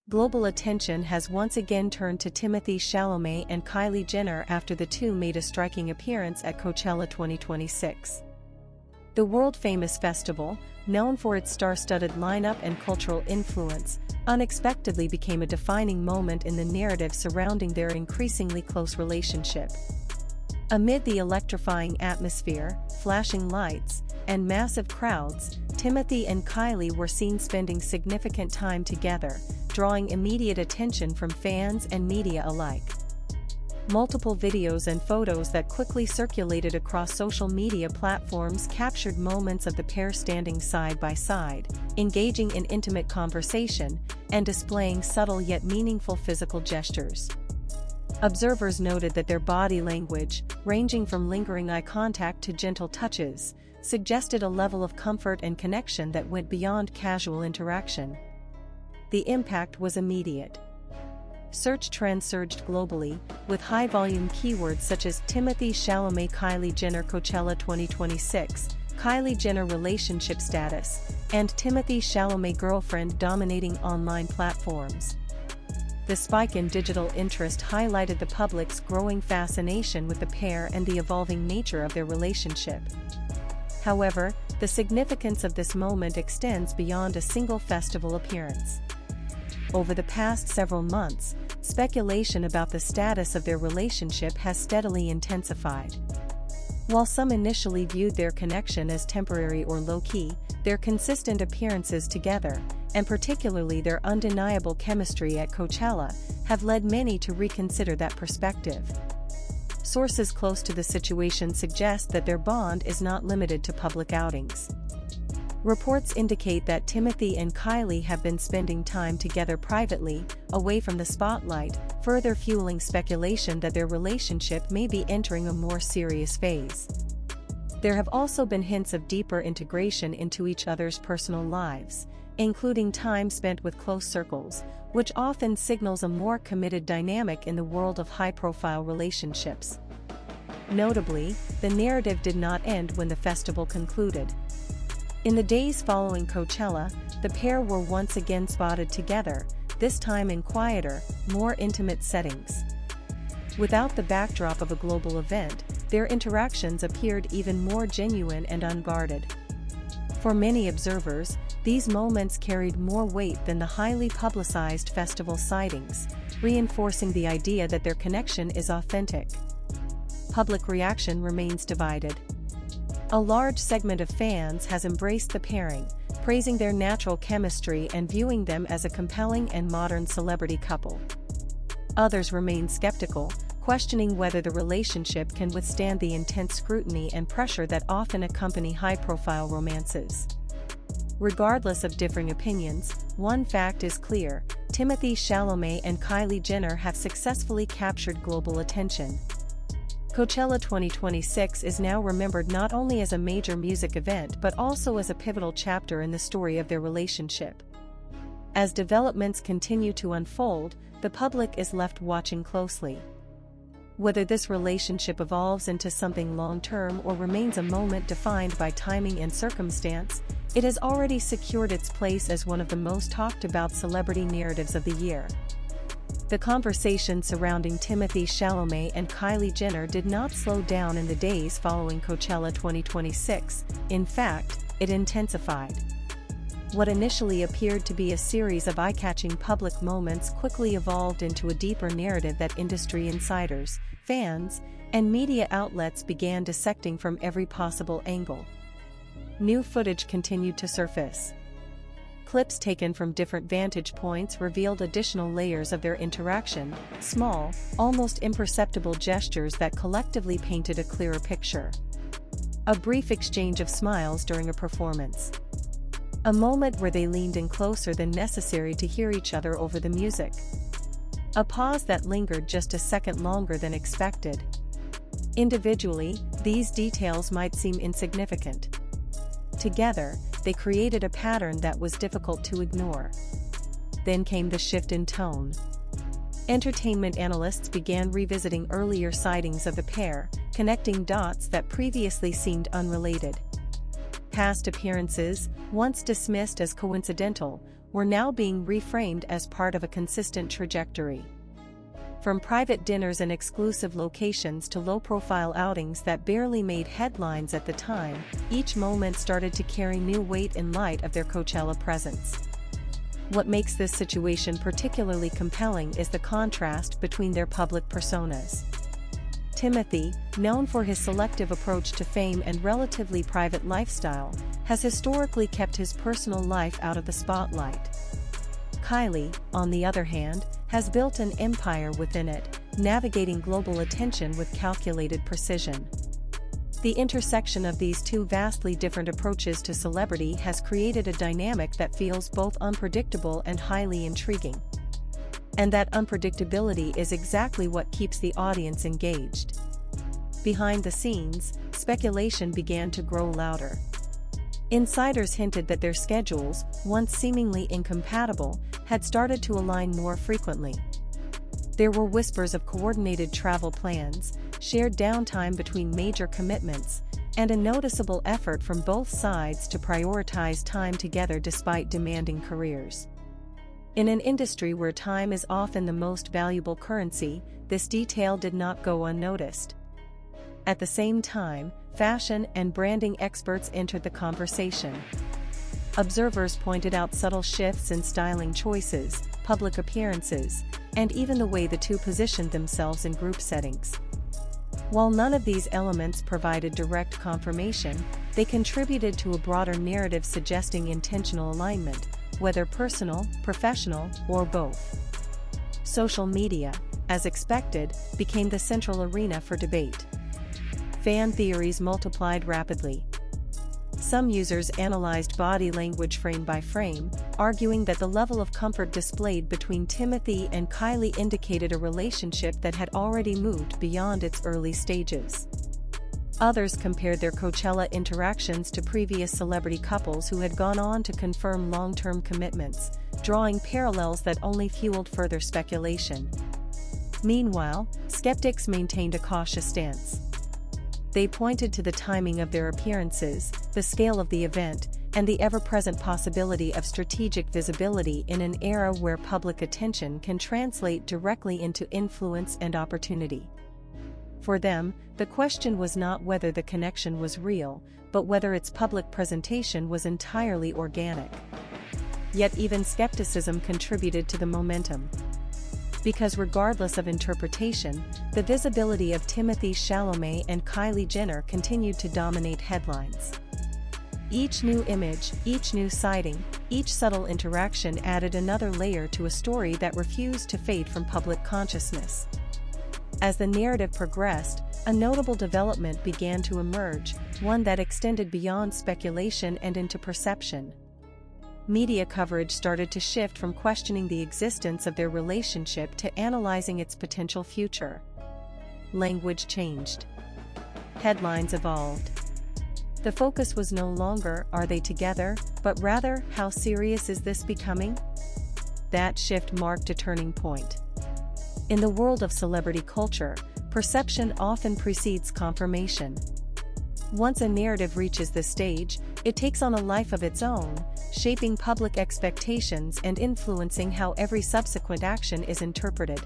Global attention has once again turned to Timothée Chalamet and Kylie Jenner after the two made a striking appearance at Coachella 2026. The world-famous festival, known for its star-studded lineup and cultural influence, unexpectedly became a defining moment in the narrative surrounding their increasingly close relationship. Amid the electrifying atmosphere, flashing lights, and massive crowds, Timothee and Kylie were seen spending significant time together, drawing immediate attention from fans and media alike. Multiple videos and photos that quickly circulated across social media platforms captured moments of the pair standing side by side, engaging in intimate conversation, and displaying subtle yet meaningful physical gestures. Observers noted that their body language, ranging from lingering eye contact to gentle touches, suggested a level of comfort and connection that went beyond casual interaction. The impact was immediate. Search trends surged globally, with high-volume keywords such as Timothée Chalamet Kylie Jenner Coachella 2026, Kylie Jenner relationship status, and Timothée Chalamet girlfriend dominating online platforms. The spike in digital interest highlighted the public's growing fascination with the pair and the evolving nature of their relationship. However, the significance of this moment extends beyond a single festival appearance. Over the past several months, speculation about the status of their relationship has steadily intensified. While some initially viewed their connection as temporary or low-key, their consistent appearances together, and particularly their undeniable chemistry at Coachella, have led many to reconsider that perspective. Sources close to the situation suggest that their bond is not limited to public outings. Reports indicate that Timothee and Kylie have been spending time together privately, away from the spotlight, further fueling speculation that their relationship may be entering a more serious phase. There have also been hints of deeper integration into each other's personal lives, including time spent with close circles, which often signals a more committed dynamic in the world of high-profile relationships. Notably, the narrative did not end when the festival concluded. In the days following Coachella, the pair were once again spotted together, this time in quieter, more intimate settings. Without the backdrop of a global event, their interactions appeared even more genuine and unguarded. For many observers, these moments carried more weight than the highly publicized festival sightings, reinforcing the idea that their connection is authentic. Public reaction remains divided. A large segment of fans has embraced the pairing, praising their natural chemistry and viewing them as a compelling and modern celebrity couple. Others remain skeptical, questioning whether the relationship can withstand the intense scrutiny and pressure that often accompany high-profile romances. Regardless of differing opinions, one fact is clear: Timothée Chalamet and Kylie Jenner have successfully captured global attention. Coachella 2026 is now remembered not only as a major music event but also as a pivotal chapter in the story of their relationship. As developments continue to unfold, the public is left watching closely. Whether this relationship evolves into something long-term or remains a moment defined by timing and circumstance, it has already secured its place as one of the most talked-about celebrity narratives of the year. The conversation surrounding Timothée Chalamet and Kylie Jenner did not slow down in the days following Coachella 2026, in fact, it intensified. What initially appeared to be a series of eye-catching public moments quickly evolved into a deeper narrative that industry insiders, fans, and media outlets began dissecting from every possible angle. New footage continued to surface. Clips taken from different vantage points revealed additional layers of their interaction, small, almost imperceptible gestures that collectively painted a clearer picture. A brief exchange of smiles during a performance. A moment where they leaned in closer than necessary to hear each other over the music. A pause that lingered just a second longer than expected. Individually, these details might seem insignificant. Together, they created a pattern that was difficult to ignore. Then came the shift in tone. Entertainment analysts began revisiting earlier sightings of the pair, connecting dots that previously seemed unrelated. Past appearances, once dismissed as coincidental, were now being reframed as part of a consistent trajectory. From private dinners and exclusive locations to low-profile outings that barely made headlines at the time, each moment started to carry new weight in light of their Coachella presence. What makes this situation particularly compelling is the contrast between their public personas. Timothee, known for his selective approach to fame and relatively private lifestyle, has historically kept his personal life out of the spotlight. Kylie, on the other hand, has built an empire within it, navigating global attention with calculated precision. The intersection of these two vastly different approaches to celebrity has created a dynamic that feels both unpredictable and highly intriguing. And that unpredictability is exactly what keeps the audience engaged. Behind the scenes, speculation began to grow louder. Insiders hinted that their schedules, once seemingly incompatible, had started to align more frequently. There were whispers of coordinated travel plans, shared downtime between major commitments, and a noticeable effort from both sides to prioritize time together despite demanding careers. In an industry where time is often the most valuable currency, this detail did not go unnoticed. At the same time, fashion and branding experts entered the conversation. Observers pointed out subtle shifts in styling choices, public appearances, and even the way the two positioned themselves in group settings. While none of these elements provided direct confirmation, they contributed to a broader narrative suggesting intentional alignment, whether personal, professional, or both. Social media, as expected, became the central arena for debate. Fan theories multiplied rapidly. Some users analyzed body language frame by frame, arguing that the level of comfort displayed between Timothee and Kylie indicated a relationship that had already moved beyond its early stages. Others compared their Coachella interactions to previous celebrity couples who had gone on to confirm long-term commitments, drawing parallels that only fueled further speculation. Meanwhile, skeptics maintained a cautious stance. They pointed to the timing of their appearances, the scale of the event, and the ever-present possibility of strategic visibility in an era where public attention can translate directly into influence and opportunity. For them, the question was not whether the connection was real, but whether its public presentation was entirely organic. Yet even skepticism contributed to the momentum. Because regardless of interpretation, the visibility of Timothée Chalamet and Kylie Jenner continued to dominate headlines. Each new image, each new sighting, each subtle interaction added another layer to a story that refused to fade from public consciousness. As the narrative progressed, a notable development began to emerge, one that extended beyond speculation and into perception. Media coverage started to shift from questioning the existence of their relationship to analyzing its potential future. Language changed. Headlines evolved. The focus was no longer, "Are they together?" but rather, "How serious is this becoming?" That shift marked a turning point. In the world of celebrity culture, perception often precedes confirmation. Once a narrative reaches this stage, it takes on a life of its own, shaping public expectations and influencing how every subsequent action is interpreted.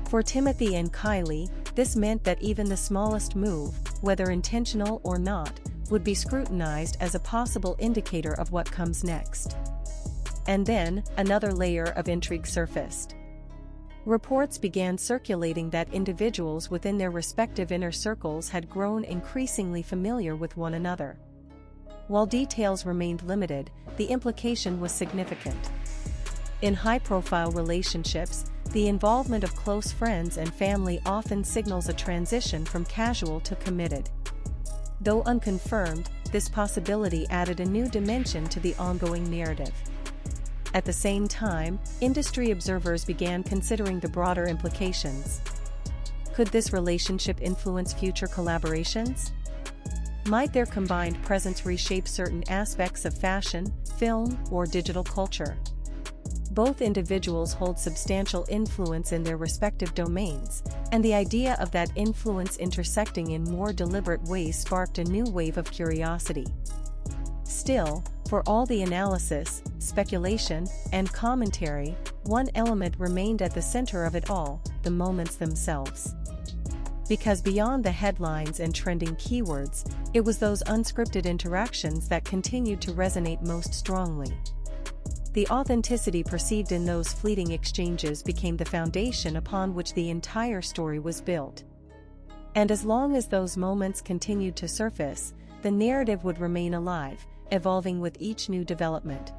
For Timothee and Kylie, this meant that even the smallest move, whether intentional or not, would be scrutinized as a possible indicator of what comes next. And then, another layer of intrigue surfaced. Reports began circulating that individuals within their respective inner circles had grown increasingly familiar with one another. While details remained limited, the implication was significant. In high-profile relationships, the involvement of close friends and family often signals a transition from casual to committed. Though unconfirmed, this possibility added a new dimension to the ongoing narrative. At the same time, industry observers began considering the broader implications. Could this relationship influence future collaborations? Might their combined presence reshape certain aspects of fashion, film, or digital culture? Both individuals hold substantial influence in their respective domains, and the idea of that influence intersecting in more deliberate ways sparked a new wave of curiosity. Still, For all the analysis, speculation, and commentary, one element remained at the center of it all: the moments themselves. Because beyond the headlines and trending keywords, it was those unscripted interactions that continued to resonate most strongly. The authenticity perceived in those fleeting exchanges became the foundation upon which the entire story was built. And as long as those moments continued to surface, the narrative would remain alive, evolving with each new development.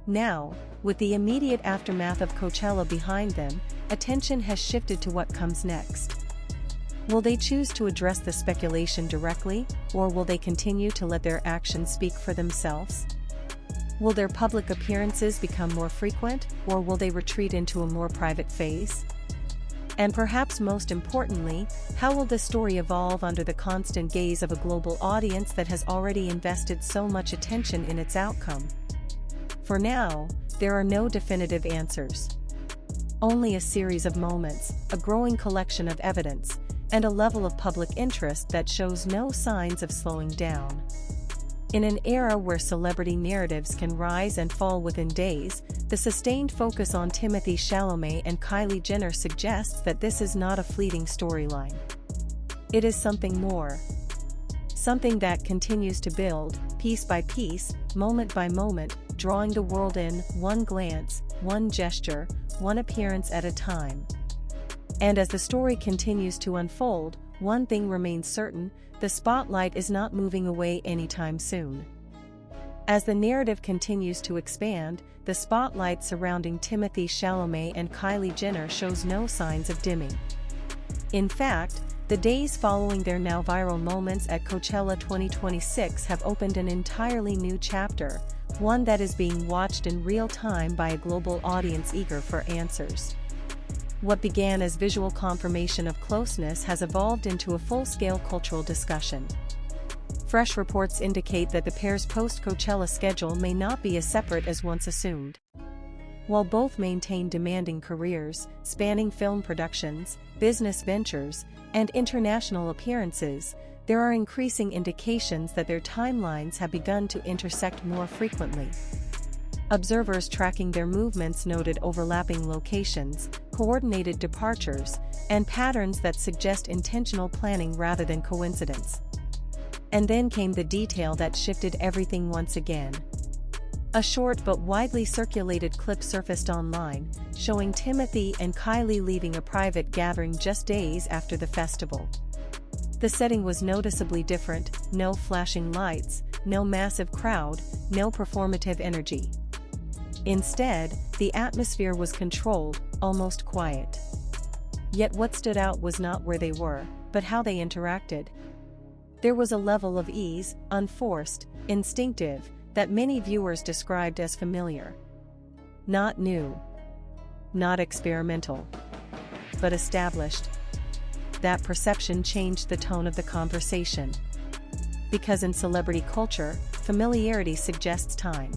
Now, with the immediate aftermath of Coachella behind them, attention has shifted to what comes next. Will they choose to address the speculation directly, or will they continue to let their actions speak for themselves? Will their public appearances become more frequent, or will they retreat into a more private phase? And perhaps most importantly, how will the story evolve under the constant gaze of a global audience that has already invested so much attention in its outcome? For now, there are no definitive answers. Only a series of moments, a growing collection of evidence, and a level of public interest that shows no signs of slowing down. In an era where celebrity narratives can rise and fall within days, the sustained focus on Timothée Chalamet and Kylie Jenner suggests that this is not a fleeting storyline. It is something more. Something that continues to build, piece by piece, moment by moment, drawing the world in, one glance, one gesture, one appearance at a time. And as the story continues to unfold, one thing remains certain: the spotlight is not moving away anytime soon. As the narrative continues to expand, the spotlight surrounding Timothée Chalamet and Kylie Jenner shows no signs of dimming. In fact, the days following their now viral moments at Coachella 2026 have opened an entirely new chapter, one that is being watched in real time by a global audience eager for answers. What began as visual confirmation of closeness has evolved into a full-scale cultural discussion. Fresh reports indicate that the pair's post-Coachella schedule may not be as separate as once assumed. While both maintain demanding careers, spanning film productions, business ventures, and international appearances, there are increasing indications that their timelines have begun to intersect more frequently. Observers tracking their movements noted overlapping locations, coordinated departures, and patterns that suggest intentional planning rather than coincidence. And then came the detail that shifted everything once again. A short but widely circulated clip surfaced online, showing Timothee and Kylie leaving a private gathering just days after the festival. The setting was noticeably different: no flashing lights, no massive crowd, no performative energy. Instead, the atmosphere was controlled, almost quiet. Yet what stood out was not where they were, but how they interacted. There was a level of ease, unforced, instinctive, that many viewers described as familiar. Not new. Not experimental. But established. That perception changed the tone of the conversation. Because in celebrity culture, familiarity suggests time.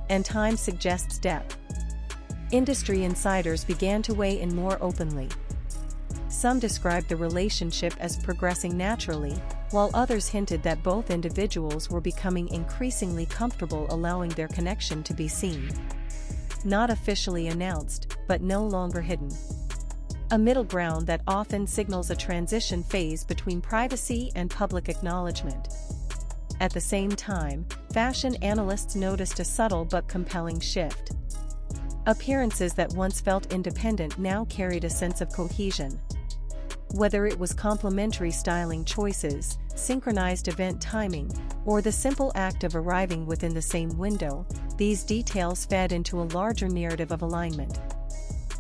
And time suggests depth. Industry insiders began to weigh in more openly. Some described the relationship as progressing naturally, while others hinted that both individuals were becoming increasingly comfortable allowing their connection to be seen. Not officially announced, but no longer hidden. A middle ground that often signals a transition phase between privacy and public acknowledgement. At the same time, fashion analysts noticed a subtle but compelling shift. Appearances that once felt independent now carried a sense of cohesion. Whether it was complementary styling choices, synchronized event timing, or the simple act of arriving within the same window, these details fed into a larger narrative of alignment.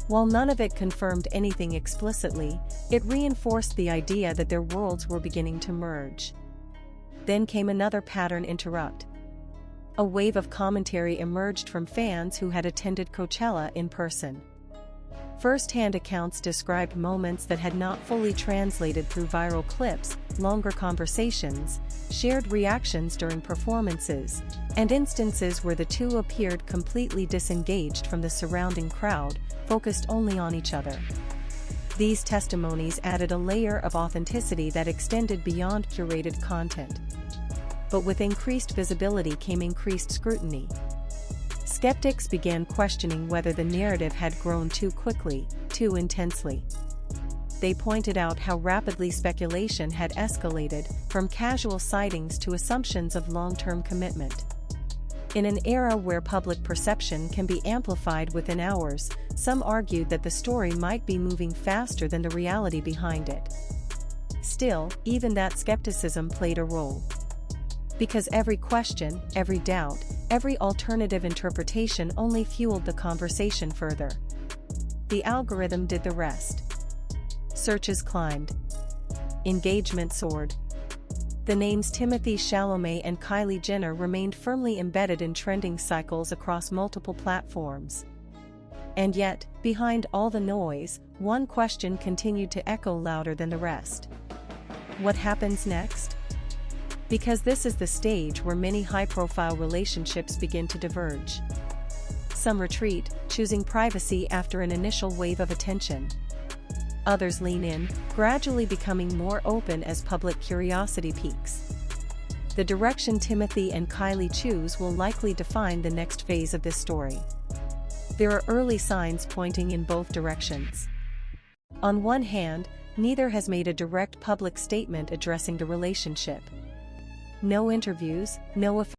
While none of it confirmed anything explicitly, it reinforced the idea that their worlds were beginning to merge. Then came another pattern interrupt. A wave of commentary emerged from fans who had attended Coachella in person. First-hand accounts described moments that had not fully translated through viral clips, longer conversations, shared reactions during performances, and instances where the two appeared completely disengaged from the surrounding crowd, focused only on each other. These testimonies added a layer of authenticity that extended beyond curated content. but with increased visibility came increased scrutiny. Skeptics began questioning whether the narrative had grown too quickly, too intensely. They pointed out how rapidly speculation had escalated, from casual sightings to assumptions of long-term commitment. In an era where public perception can be amplified within hours, some argued that the story might be moving faster than the reality behind it. Still, even that skepticism played a role. Because every question, every doubt, every alternative interpretation only fueled the conversation further. The algorithm did the rest. Searches climbed. Engagement soared. The names Timothée Chalamet and Kylie Jenner remained firmly embedded in trending cycles across multiple platforms. And yet, behind all the noise, one question continued to echo louder than the rest. What happens next? Because this is the stage where many high-profile relationships begin to diverge. Some retreat, choosing privacy after an initial wave of attention. Others lean in, gradually becoming more open as public curiosity peaks. The direction Timothee and Kylie choose will likely define the next phase of this story. There are early signs pointing in both directions. On one hand, neither has made a direct public statement addressing the relationship. No interviews, no